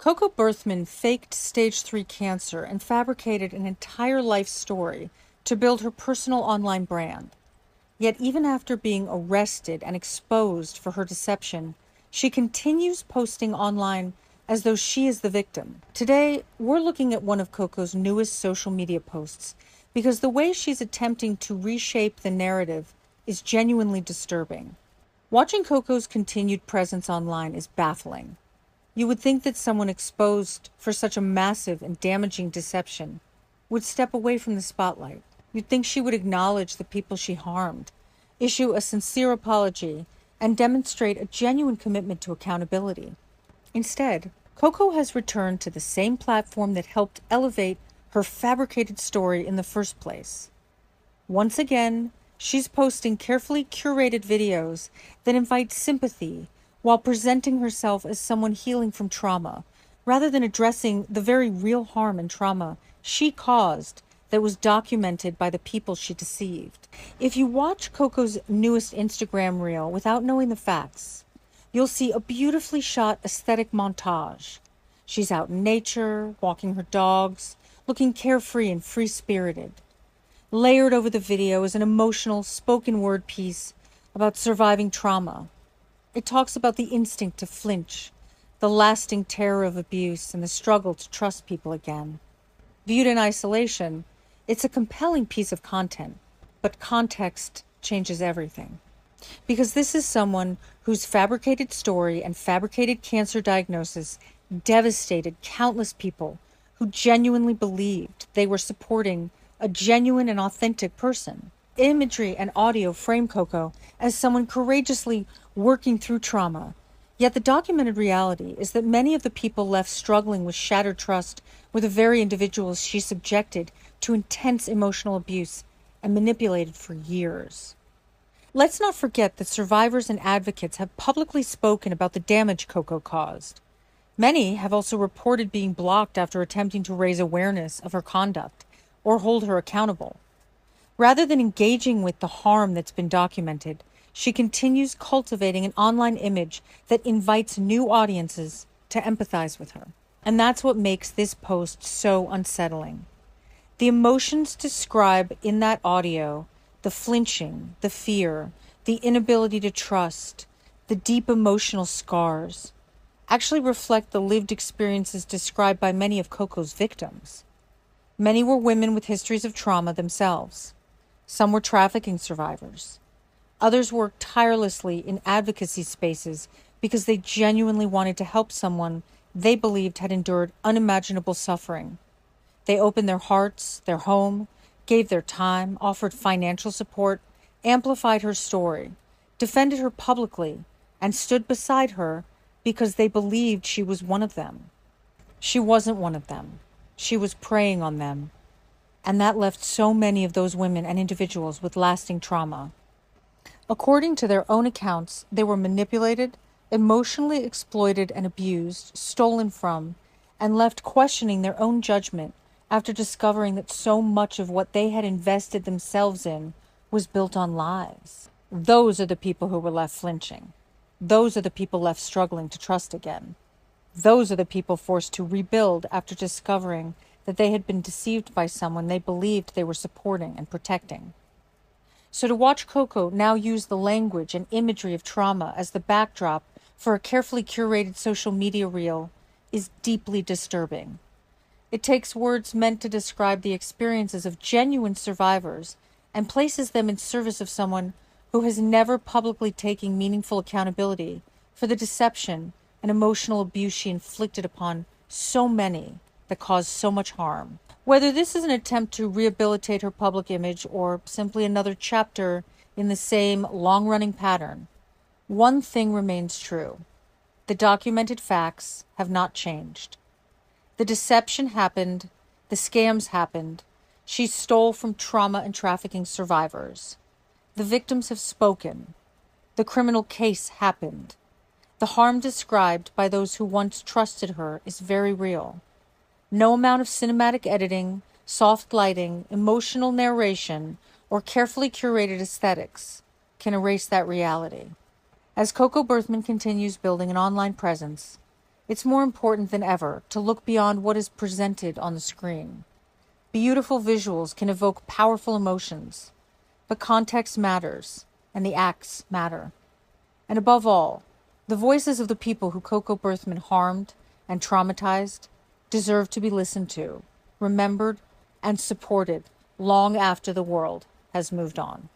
Coco Berthmann faked stage 3 cancer and fabricated an entire life story to build her personal online brand. Yet even after being arrested and exposed for her deception, she continues posting online as though she is the victim. Today, we're looking at one of Coco's newest social media posts because the way she's attempting to reshape the narrative is genuinely disturbing. Watching Coco's continued presence online is baffling. You would think that someone exposed for such a massive and damaging deception would step away from the spotlight. You'd think she would acknowledge the people she harmed, issue a sincere apology, and demonstrate a genuine commitment to accountability. Instead, Coco has returned to the same platform that helped elevate her fabricated story in the first place. Once again, she's posting carefully curated videos that invite sympathy while presenting herself as someone healing from trauma, rather than addressing the very real harm and trauma she caused that was documented by the people she deceived. If you watch Coco's newest Instagram reel without knowing the facts, you'll see a beautifully shot aesthetic montage. She's out in nature, walking her dogs, looking carefree and free-spirited. Layered over the video is an emotional spoken word piece about surviving trauma. It talks about the instinct to flinch, the lasting terror of abuse, and the struggle to trust people again. Viewed in isolation, it's a compelling piece of content, but context changes everything. Because this is someone whose fabricated story and fabricated cancer diagnosis devastated countless people who genuinely believed they were supporting a genuine and authentic person. Imagery and audio frame Coco as someone courageously working through trauma. Yet the documented reality is that many of the people left struggling with shattered trust were the very individuals she subjected to intense emotional abuse and manipulated for years. Let's not forget that survivors and advocates have publicly spoken about the damage Coco caused. Many have also reported being blocked after attempting to raise awareness of her conduct or hold her accountable. Rather than engaging with the harm that's been documented, she continues cultivating an online image that invites new audiences to empathize with her. And that's what makes this post so unsettling. The emotions described in that audio, the flinching, the fear, the inability to trust, the deep emotional scars, actually reflect the lived experiences described by many of Coco's victims. Many were women with histories of trauma themselves. Some were trafficking survivors. Others worked tirelessly in advocacy spaces because they genuinely wanted to help someone they believed had endured unimaginable suffering. They opened their hearts, their home, gave their time, offered financial support, amplified her story, defended her publicly, and stood beside her because they believed she was one of them. She wasn't one of them. She was preying on them. And that left so many of those women and individuals with lasting trauma. According to their own accounts, they were manipulated, emotionally exploited and abused, stolen from, and left questioning their own judgment after discovering that so much of what they had invested themselves in was built on lies. Those are the people who were left flinching. Those are the people left struggling to trust again. Those are the people forced to rebuild after discovering that they had been deceived by someone they believed they were supporting and protecting. So to watch Coco now use the language and imagery of trauma as the backdrop for a carefully curated social media reel is deeply disturbing. It takes words meant to describe the experiences of genuine survivors and places them in service of someone who has never publicly taken meaningful accountability for the deception and emotional abuse she inflicted upon so many that caused so much harm. Whether this is an attempt to rehabilitate her public image or simply another chapter in the same long-running pattern, one thing remains true. The documented facts have not changed. The deception happened, the scams happened, she stole from trauma and trafficking survivors. The victims have spoken. The criminal case happened. The harm described by those who once trusted her is very real. No amount of cinematic editing, soft lighting, emotional narration, or carefully curated aesthetics can erase that reality. As Coco Berthmann continues building an online presence, It's more important than ever to look beyond what is presented on the screen. Beautiful visuals can evoke powerful emotions, but context matters, and the acts matter. And above all, the voices of the people who Coco Berthmann harmed and traumatized deserve to be listened to, remembered, and supported long after the world has moved on.